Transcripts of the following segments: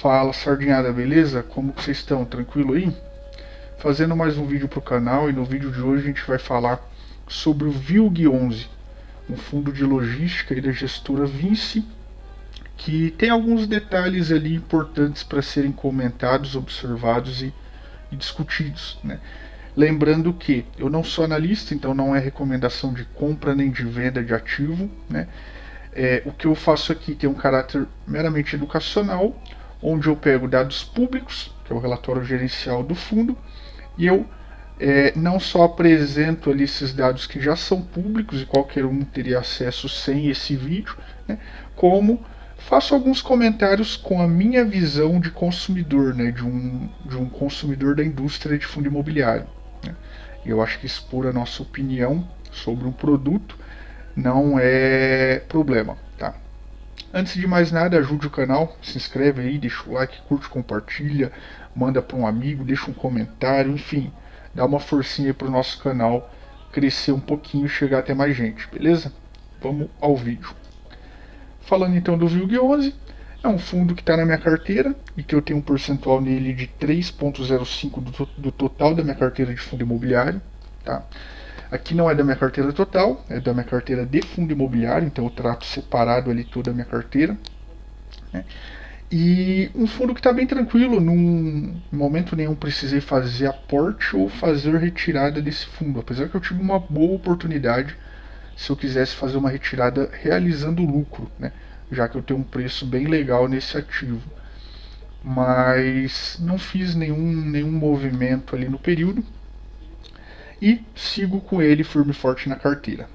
Fala, sardinhada, beleza? Como que vocês estão? Tranquilo aí? Fazendo mais um vídeo pro canal, e no vídeo de hoje a gente vai falar sobre o VILG11, um fundo de logística e da gestora Vinci, que tem alguns detalhes ali importantes para serem comentados, observados e discutidos, né? Lembrando que eu não sou analista, então não é recomendação de compra nem de venda de ativo, né? O que eu faço aqui tem um caráter meramente educacional, onde eu pego dados públicos, que é o relatório gerencial do fundo, e eu não só apresento ali esses dados que já são públicos e qualquer um teria acesso sem esse vídeo, né, como faço alguns comentários com a minha visão de consumidor, né, de um consumidor da indústria de fundo imobiliário. Né. Eu acho que expor a nossa opinião sobre um produto não é problema, tá? Antes de mais nada, ajude o canal, se inscreve aí, deixa o like, curte, compartilha, manda para um amigo, deixa um comentário, enfim, dá uma forcinha aí pro nosso canal crescer um pouquinho e chegar até mais gente, beleza? Vamos ao vídeo. Falando então do VILG11, é um fundo que está na minha carteira e que eu tenho um percentual nele de 3,05 do total da minha carteira de fundo imobiliário, tá? Aqui não é da minha carteira total, é da minha carteira de fundo imobiliário, então eu trato separado ali toda a minha carteira. Né? E um fundo que está bem tranquilo, num momento nenhum precisei fazer aporte ou fazer retirada desse fundo, apesar que eu tive uma boa oportunidade se eu quisesse fazer uma retirada realizando lucro, né? Já que eu tenho um preço bem legal nesse ativo. Mas não fiz nenhum movimento ali no período, e sigo com ele firme e forte na carteira.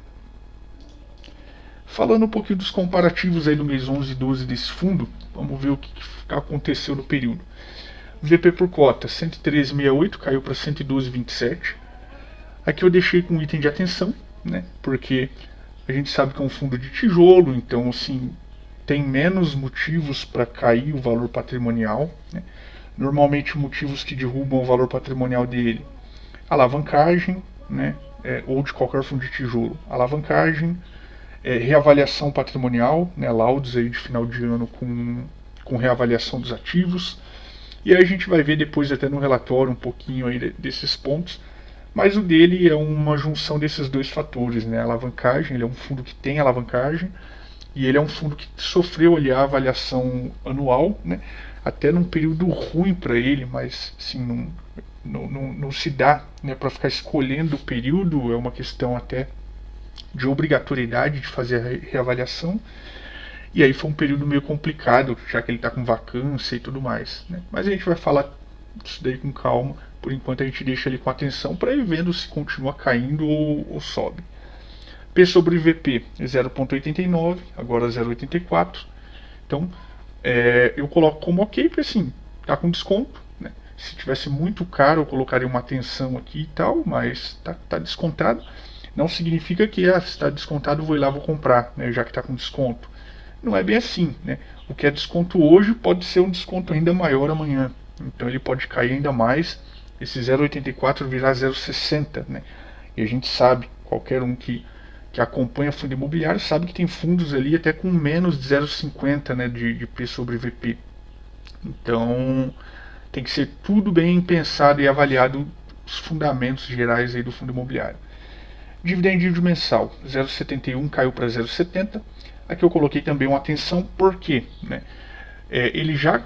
Falando um pouquinho dos comparativos aí do mês 11 e 12 desse fundo, vamos ver o que aconteceu no período. VP por cota 113,68 caiu para 112,27. Aqui eu deixei com um item de atenção, né? Porque a gente sabe que é um fundo de tijolo, então assim tem menos motivos para cair o valor patrimonial, né? Normalmente motivos que derrubam o valor patrimonial dele: alavancagem, né, ou de qualquer fundo de tijolo, alavancagem, reavaliação patrimonial, né, laudos aí de final de ano com reavaliação dos ativos, e aí a gente vai ver depois até no relatório um pouquinho aí desses pontos, mas o dele é uma junção desses dois fatores, né, a alavancagem, ele é um fundo que tem alavancagem, e ele é um fundo que sofreu ali a avaliação anual, né, até num período ruim para ele, mas assim, não se dá, né, para ficar escolhendo o período, é uma questão até de obrigatoriedade de fazer a reavaliação, e aí foi um período meio complicado, já que ele está com vacância e tudo mais, né? Mas a gente vai falar isso daí com calma, por enquanto a gente deixa ele com atenção para ir vendo se continua caindo ou sobe. P sobre VP 0,89, agora 0,84, então eu coloco como ok, porque assim, está com desconto, né? Se tivesse muito caro eu colocaria uma atenção aqui e tal, mas tá descontado. Não significa que se está descontado eu vou ir lá vou comprar, né, já que está com desconto. Não é bem assim, né? O que é desconto hoje pode ser um desconto ainda maior amanhã. Então ele pode cair ainda mais, esse 0,84 virar 0,60, né? E a gente sabe, qualquer um que acompanha fundo imobiliário sabe que tem fundos ali até com menos de 0,50, né, de P sobre VP. Então tem que ser tudo bem pensado e avaliado os fundamentos gerais aí do fundo imobiliário. Dividend yield mensal 0,71 caiu para 0,70. Aqui eu coloquei também uma atenção porque, né, ele já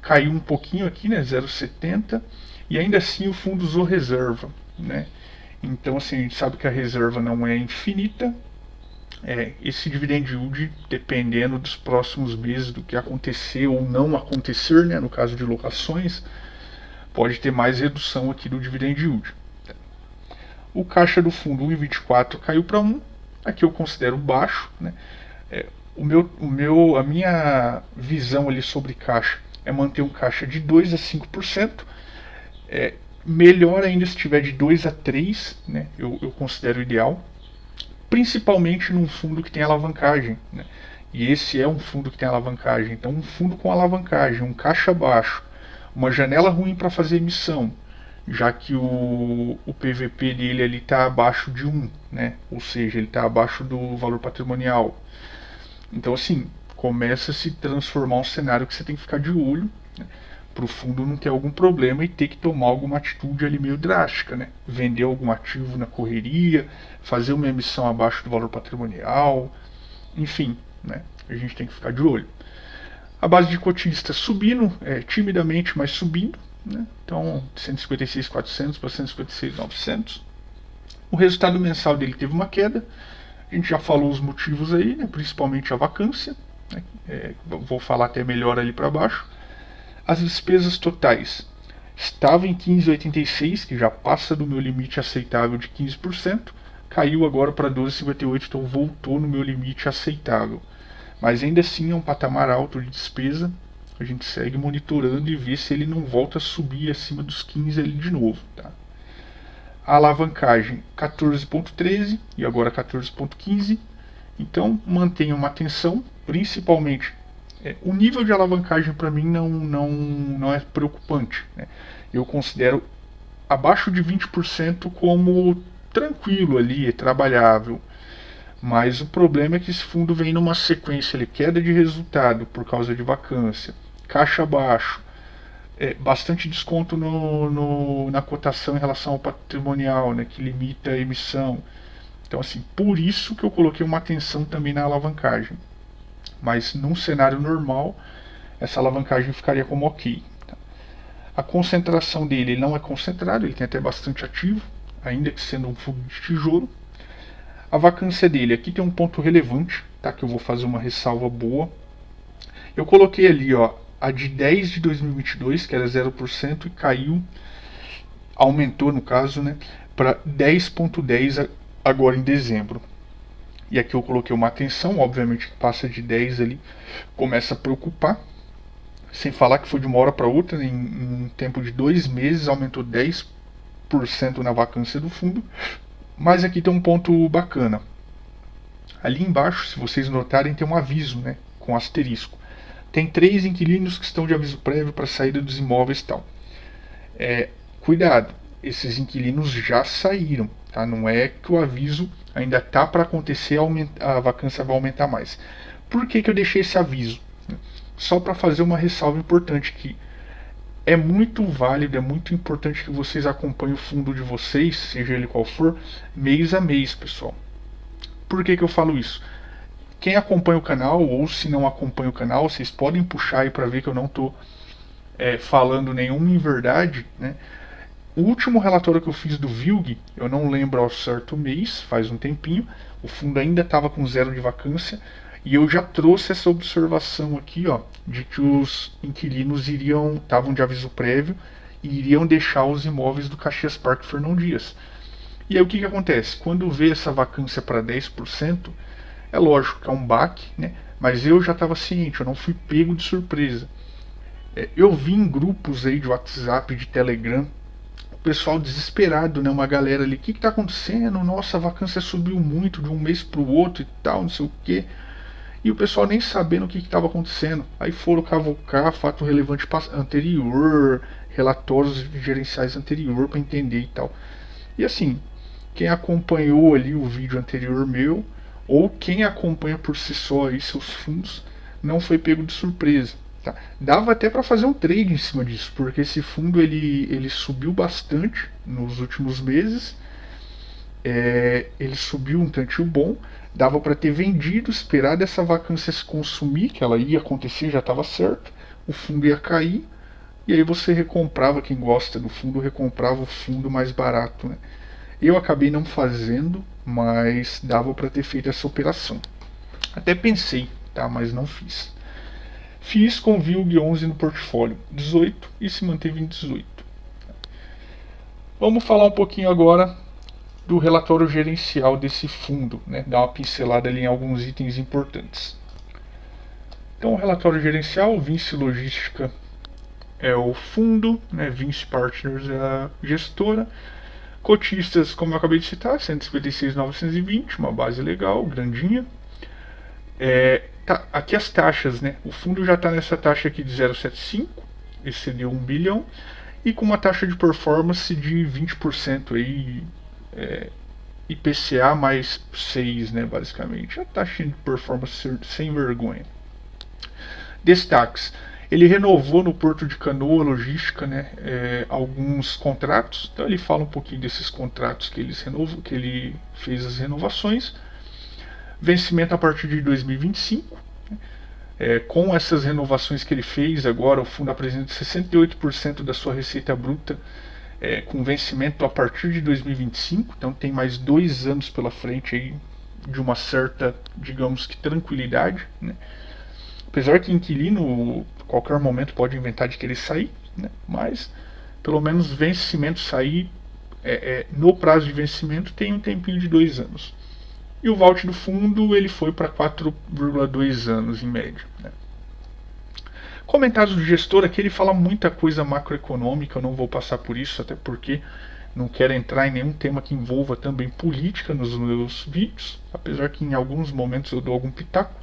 caiu um pouquinho aqui, né, 0,70, e ainda assim o fundo usou reserva, né? Então assim, a gente sabe que a reserva não é infinita. Esse dividend yield, dependendo dos próximos meses, do que acontecer ou não acontecer, né, no caso de locações, pode ter mais redução aqui do dividend yield. O caixa do fundo 1,24 caiu para 1. Aqui eu considero baixo, né? A minha visão ali sobre caixa é manter um caixa de 2 a 5%. Melhor ainda se tiver de 2 a 3, né? Eu considero ideal, principalmente num fundo que tem alavancagem, né? E esse é um fundo que tem alavancagem. Então um fundo com alavancagem, um caixa baixo, uma janela ruim para fazer emissão, já que o PVP dele ali está abaixo de 1, né? Ou seja, ele está abaixo do valor patrimonial. Então assim, começa a se transformar um cenário que você tem que ficar de olho, Para o fundo não ter algum problema e ter que tomar alguma atitude ali meio drástica, né? Vender algum ativo na correria, fazer uma emissão abaixo do valor patrimonial, enfim, né? A gente tem que ficar de olho. A base de cotistas subindo, timidamente, mas subindo, né? Então, 156.400 para 156.900. O resultado mensal dele teve uma queda. A gente já falou os motivos aí, né? Principalmente a vacância. Né? Vou falar até melhor ali para baixo. As despesas totais estavam em 15,86, que já passa do meu limite aceitável de 15%, caiu agora para 12,58, então voltou no meu limite aceitável. Mas ainda assim é um patamar alto de despesa. A gente segue monitorando e vê se ele não volta a subir acima dos 15 ali de novo. Tá? A alavancagem 14,13 e agora 14,15. Então mantenha uma atenção, principalmente o nível de alavancagem para mim não é preocupante. Né? Eu considero abaixo de 20% como tranquilo ali, é trabalhável. Mas o problema é que esse fundo vem numa sequência de queda de resultado por causa de vacância, caixa baixo, bastante desconto na cotação em relação ao patrimonial, né, que limita a emissão. Então, assim, por isso que eu coloquei uma atenção também na alavancagem. Mas num cenário normal, essa alavancagem ficaria como ok. Tá? A concentração dele ele não é concentrado, ele tem até bastante ativo, ainda que sendo um fundo de tijolo. A vacância dele, aqui tem um ponto relevante, tá? Que eu vou fazer uma ressalva boa. Eu coloquei ali, ó, a de 10 de 2022, que era 0%, e caiu, aumentou no caso, né, para 10,10 agora em dezembro. E aqui eu coloquei uma atenção, obviamente que passa de 10 ali, começa a preocupar. Sem falar que foi de uma hora para outra, em um tempo de 2 meses, aumentou 10% na vacância do fundo. Mas aqui tem um ponto bacana. Ali embaixo, se vocês notarem, tem um aviso, né, com asterisco. Tem 3 inquilinos que estão de aviso prévio para saída dos imóveis e tal. Cuidado, esses inquilinos já saíram. Tá? Não é que o aviso ainda está para acontecer, a vacância vai aumentar mais. Por que eu deixei esse aviso? Só para fazer uma ressalva importante que é muito válido, é muito importante que vocês acompanhem o fundo de vocês, seja ele qual for, mês a mês, pessoal. Por que eu falo isso? Quem acompanha o canal, ou se não acompanha o canal, vocês podem puxar aí para ver que eu não estou falando nenhuma inverdade, né? O último relatório que eu fiz do VILG, eu não lembro ao certo mês, faz um tempinho, o fundo ainda estava com 0 de vacância, e eu já trouxe essa observação aqui, ó, de que os inquilinos estavam de aviso prévio e iriam deixar os imóveis do Caxias Parque Fernão Dias. E aí o que acontece? Quando vê essa vacância para 10%, é lógico que é um baque, né? Mas eu já estava ciente, eu não fui pego de surpresa. Eu vi em grupos aí de WhatsApp, de Telegram, pessoal desesperado, né? Uma galera ali, o que está acontecendo? Nossa, a vacância subiu muito de um mês para o outro e tal, não sei o que. E o pessoal nem sabendo o que estava acontecendo. Aí foram cavocar fato relevante anterior, relatórios gerenciais anterior para entender e tal. E assim, quem acompanhou ali o vídeo anterior meu, ou quem acompanha por si só aí seus fundos, não foi pego de surpresa. Tá? Dava até para fazer um trade em cima disso, porque esse fundo ele subiu bastante nos últimos meses. Ele subiu um tantinho bom, dava para ter vendido, esperado essa vacância se consumir, que ela ia acontecer, já estava certo, o fundo ia cair, e aí você recomprava, quem gosta do fundo, recomprava o fundo mais barato. Né? Eu acabei não fazendo, mas dava para ter feito essa operação. Até pensei, tá? Mas não fiz. Fiz com VILG 11 no portfólio, 18 e se manteve em 18. Vamos falar um pouquinho agora do relatório gerencial desse fundo, né? Dar uma pincelada ali em alguns itens importantes. Então, o relatório gerencial, Vinci Logística é o fundo, né? Vinci Partners é a gestora. Cotistas, como eu acabei de citar, 156.920, uma base legal, grandinha. Tá, aqui as taxas, né? O fundo já está nessa taxa aqui de 0,75, excedeu 1 bilhão, e com uma taxa de performance de 20% aí, IPCA mais 6, né, basicamente. A taxa de performance sem vergonha. Destaques. Ele renovou no Porto de Canoa Logística, né, alguns contratos. Então ele fala um pouquinho desses contratos que ele fez as renovações. Vencimento a partir de 2025. Com essas renovações que ele fez agora, o fundo apresenta 68% da sua receita bruta com vencimento a partir de 2025. Então tem mais 2 anos pela frente aí de uma certa, digamos que, tranquilidade, né? Apesar que inquilino, a qualquer momento pode inventar de querer sair, né? Mas pelo menos vencimento sair, no prazo de vencimento tem um tempinho de 2 anos. E o vault do fundo ele foi para 4,2 anos em média, né? Comentários do gestor aqui, ele fala muita coisa macroeconômica, eu não vou passar por isso, até porque não quero entrar em nenhum tema que envolva também política nos meus vídeos, apesar que em alguns momentos eu dou algum pitaco.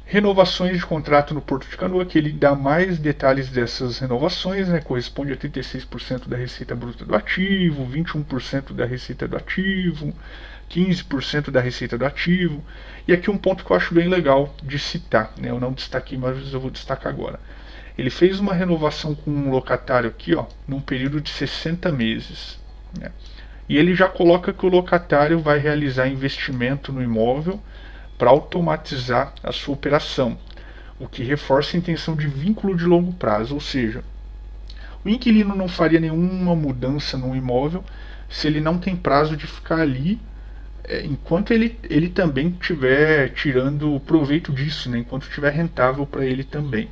Renovações de contrato no Porto de Canoa, que ele dá mais detalhes dessas renovações, né, corresponde a 36% da receita bruta do ativo, 21% da receita do ativo, 15% da receita do ativo. E aqui um ponto que eu acho bem legal de citar, né, eu não destaquei, mas eu vou destacar agora. Ele fez uma renovação com um locatário aqui, ó, num período de 60 meses. Né, e ele já coloca que o locatário vai realizar investimento no imóvel para automatizar a sua operação, o que reforça a intenção de vínculo de longo prazo, ou seja, o inquilino não faria nenhuma mudança no imóvel se ele não tem prazo de ficar ali enquanto ele também estiver tirando proveito disso, né, enquanto estiver rentável para ele também.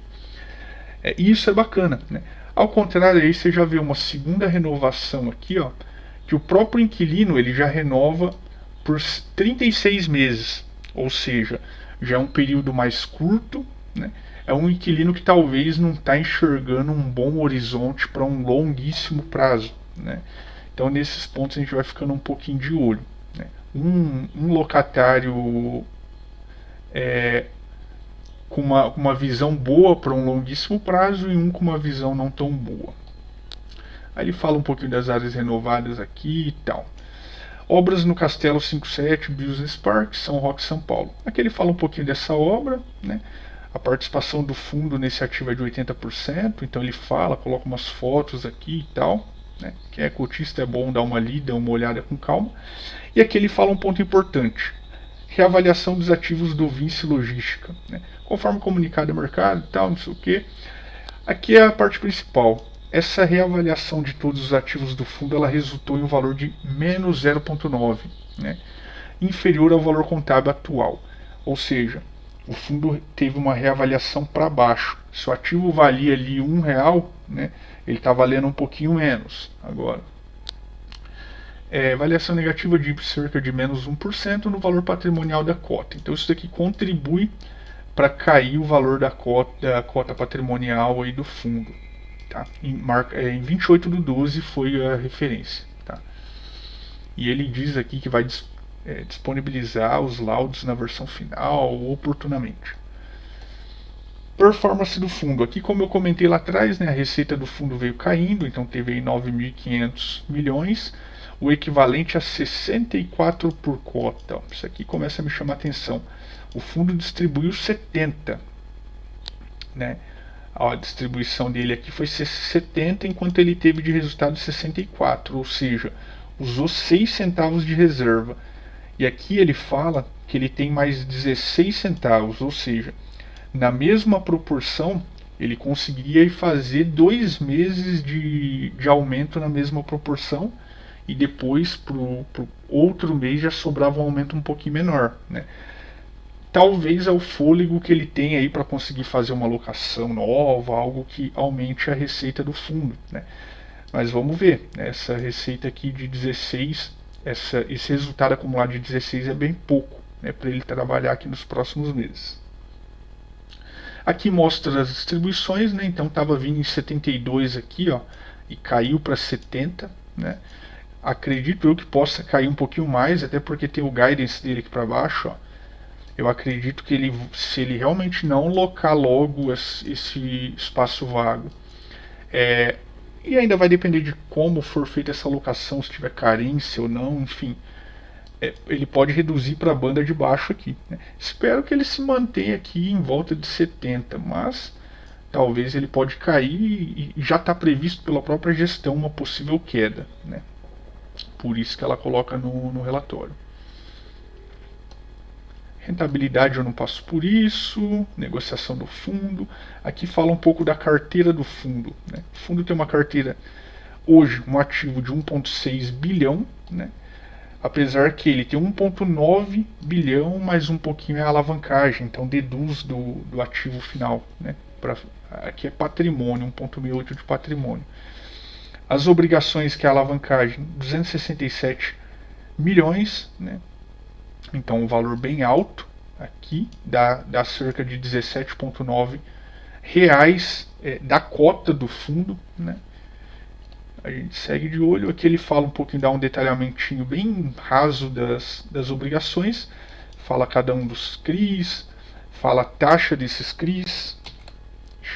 E isso é bacana, né? Ao contrário, aí você já vê uma segunda renovação aqui, ó, que o próprio inquilino ele já renova por 36 meses. Ou seja, já é um período mais curto, né? É um inquilino que talvez não está enxergando um bom horizonte para um longuíssimo prazo, né? Então nesses pontos a gente vai ficando um pouquinho de olho, né? Um locatário com uma visão boa para um longuíssimo prazo e um com uma visão não tão boa. Aí ele fala um pouquinho das áreas renovadas aqui e tal. Obras no Castelo 57 Business Park, São Roque, São Paulo. Aqui ele fala um pouquinho dessa obra, né? A participação do fundo nesse ativo é de 80%, então ele fala, coloca umas fotos aqui e tal, né? Quem é cotista é bom dar uma lida, uma olhada com calma. E aqui ele fala um ponto importante: reavaliação dos ativos do Vinci Logística, né? Conforme comunicado ao mercado e tal, não sei o que. Aqui é a parte principal. Essa reavaliação de todos os ativos do fundo ela resultou em um valor de menos 0,9, né, inferior ao valor contábil atual. Ou seja, o fundo teve uma reavaliação para baixo. Se o ativo valia ali R$1, né, ele está valendo um pouquinho menos agora. Variação negativa de cerca de menos 1% no valor patrimonial da cota. Então isso daqui contribui para cair o valor da cota patrimonial aí do fundo. Tá? Em 28/12 foi a referência. Tá? E ele diz aqui que vai disponibilizar os laudos na versão final oportunamente. Performance do fundo. Aqui, como eu comentei lá atrás, né, a receita do fundo veio caindo, então teve aí 9.500 milhões, o equivalente a 64 por cota. Isso aqui começa a me chamar a atenção. O fundo distribuiu 70, né? A distribuição dele aqui foi 70, enquanto ele teve de resultado 64, ou seja, usou 6 centavos de reserva. E aqui ele fala que ele tem mais 16 centavos, ou seja, na mesma proporção ele conseguiria fazer 2 meses de aumento na mesma proporção, e depois pro outro mês já sobrava um aumento um pouquinho menor, né? Talvez é o fôlego que ele tem aí para conseguir fazer uma alocação nova, algo que aumente a receita do fundo, né? Mas vamos ver, né? Essa receita aqui de 16, esse resultado acumulado de 16 é bem pouco, né, para ele trabalhar aqui nos próximos meses. Aqui mostra as distribuições, né? Então estava vindo em 72 aqui, ó, e caiu para 70, né? Acredito eu que possa cair um pouquinho mais, até porque tem o guidance dele aqui para baixo, ó. Eu acredito que se ele realmente não locar logo esse espaço vago, e ainda vai depender de como for feita essa locação, se tiver carência ou não, enfim, ele pode reduzir para a banda de baixo aqui, né? Espero que ele se mantenha aqui em volta de 70, mas talvez ele pode cair e já está previsto pela própria gestão uma possível queda, né? Por isso que ela coloca no relatório. Rentabilidade eu não passo por isso, negociação do fundo. Aqui fala um pouco da carteira do fundo, né? O fundo tem uma carteira hoje, um ativo de 1,6 bilhão, né? Apesar que ele tem 1,9 bilhão, mais um pouquinho é a alavancagem, então deduz do ativo final, né? Aqui é patrimônio, 1,68 de patrimônio. As obrigações, que é a alavancagem, 267 milhões, né? Então um valor bem alto aqui, dá cerca de 17,9 reais da cota do fundo, né? A gente segue de olho. Aqui ele fala um pouquinho, dá um detalhamentinho bem raso das obrigações, fala cada um dos CRIs, fala a taxa desses CRIs.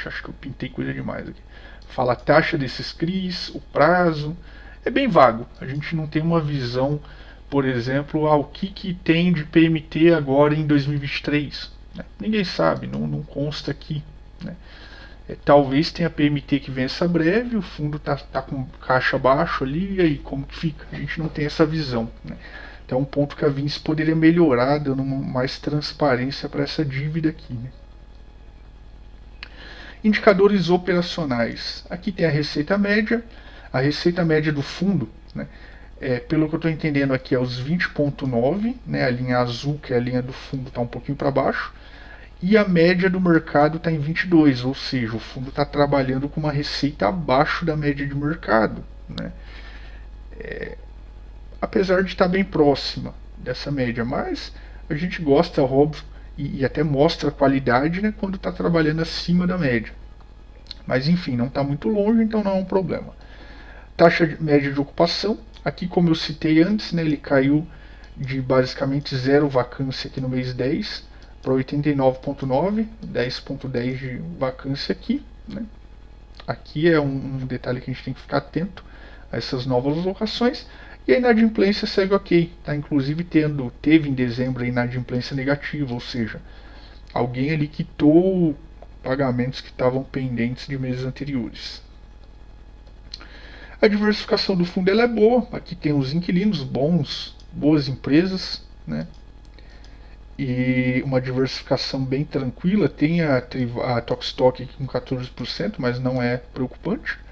Acho que eu pintei coisa demais aqui. Fala a taxa desses CRIs, o prazo. É bem vago, a gente não tem uma visão, por exemplo, o que tem de PMT agora em 2023. Né? Ninguém sabe, não consta aqui. Né? Talvez tenha PMT que vença breve, o fundo tá com caixa baixo ali, e aí como que fica? A gente não tem essa visão. Né? Então é um ponto que a Vinci poderia melhorar, dando mais transparência para essa dívida aqui. Né? Indicadores operacionais. Aqui tem a receita média do fundo, né? Pelo que eu estou entendendo aqui é os 20,9, né? A linha azul, que é a linha do fundo, está um pouquinho para baixo, e a média do mercado está em 22, ou seja, o fundo está trabalhando com uma receita abaixo da média de mercado, né? Apesar de estar bem próxima dessa média, mas a gente gosta, óbvio, e até mostra a qualidade, né, quando está trabalhando acima da média. Mas enfim, não está muito longe, então não é um problema. Taxa média de ocupação, aqui como eu citei antes, né, ele caiu de basicamente zero vacância aqui no mês 10 para 89,9, 10,10 de vacância aqui. Né. Aqui é um detalhe que a gente tem que ficar atento a essas novas locações. E a inadimplência segue ok, tá? Inclusive teve em dezembro a inadimplência negativa, ou seja, alguém ali quitou pagamentos que estavam pendentes de meses anteriores. A diversificação do fundo ela é boa, aqui tem os inquilinos boas empresas, né? E uma diversificação bem tranquila, tem a Tokstok aqui com 14%, mas não é preocupante.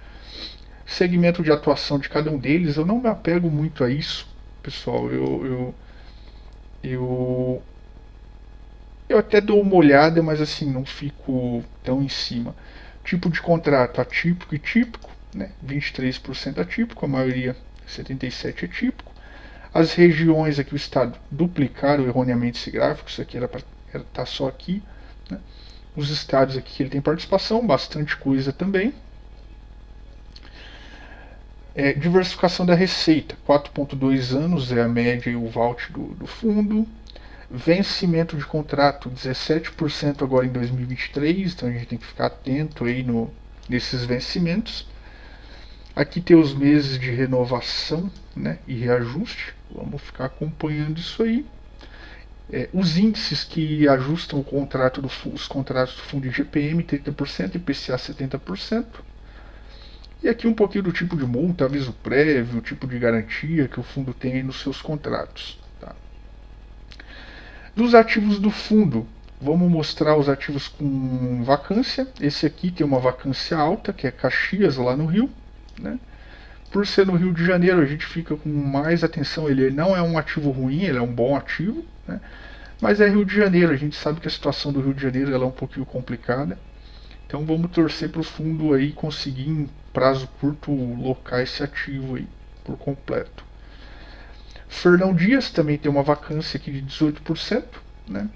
Segmento de atuação de cada um deles, eu não me apego muito a isso, pessoal. Eu até dou uma olhada, mas assim, não fico tão em cima. Tipo de contrato atípico e típico, né? 23% atípico, a maioria 77% é típico. As regiões aqui, o estado duplicaram erroneamente esse gráfico, isso aqui era para estar só aqui. Né? Os estados aqui que ele tem participação, bastante coisa também. Diversificação da receita, 4,2 anos é a média e o vault do fundo. Vencimento de contrato, 17% agora em 2023, então a gente tem que ficar atento aí nesses vencimentos. Aqui tem os meses de renovação, né, e reajuste, vamos ficar acompanhando isso aí. Os índices que ajustam os contratos do fundo de GPM, 30%, IPCA 70%. E aqui um pouquinho do tipo de multa, aviso prévio, o tipo de garantia que o fundo tem nos seus contratos. Tá? Dos ativos do fundo, vamos mostrar os ativos com vacância. Esse aqui tem uma vacância alta, que é Caxias, lá no Rio. Né? Por ser no Rio de Janeiro, a gente fica com mais atenção. Ele não é um ativo ruim, ele é um bom ativo. Né? Mas é Rio de Janeiro, a gente sabe que a situação do Rio de Janeiro ela é um pouquinho complicada. Então vamos torcer para o fundo aí conseguir em prazo curto locar esse ativo aí por completo. Fernão Dias também tem uma vacância aqui de 18%, né?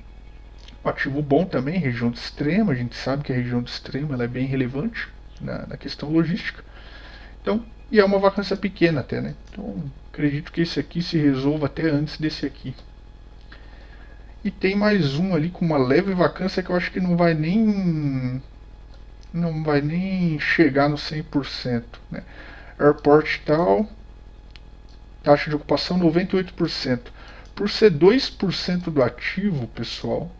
Um ativo bom também, região de Extrema, a gente sabe que a região de Extrema ela é bem relevante na questão logística. Então, e é uma vacância pequena até, né? Então acredito que esse aqui se resolva até antes desse aqui. E tem mais um ali com uma leve vacância que eu acho que não vai nem chegar no 100%. Né? Airport tal, taxa de ocupação 98%. Por ser 2% do ativo, pessoal,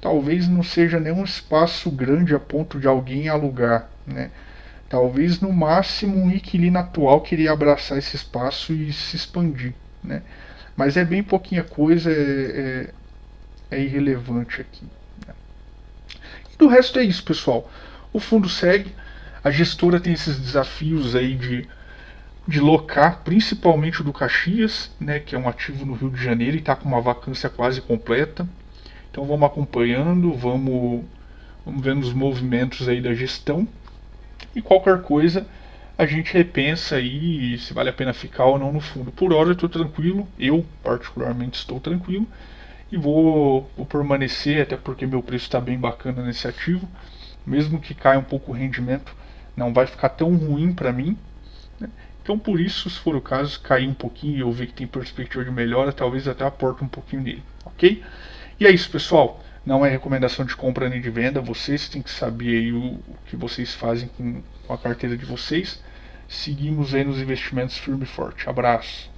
talvez não seja nenhum espaço grande a ponto de alguém alugar, né? Talvez no máximo um inquilino atual queria abraçar esse espaço e se expandir, né? Mas é bem pouquinha coisa, é irrelevante aqui, né? E do resto é isso, pessoal. O fundo segue, a gestora tem esses desafios aí de locar, principalmente o do Caxias, né, que é um ativo no Rio de Janeiro e está com uma vacância quase completa. Então vamos acompanhando, vamos vendo os movimentos aí da gestão e qualquer coisa a gente repensa aí se vale a pena ficar ou não no fundo. Por hora eu estou tranquilo, eu particularmente estou tranquilo e vou permanecer, até porque meu preço está bem bacana nesse ativo. Mesmo que caia um pouco o rendimento, não vai ficar tão ruim para mim, né? Então por isso, se for o caso, cair um pouquinho e eu ver que tem perspectiva de melhora, talvez até aporte um pouquinho nele, ok? E é isso, pessoal. Não é recomendação de compra nem de venda. Vocês têm que saber aí o que vocês fazem com a carteira de vocês. Seguimos aí nos investimentos firme e forte. Abraço.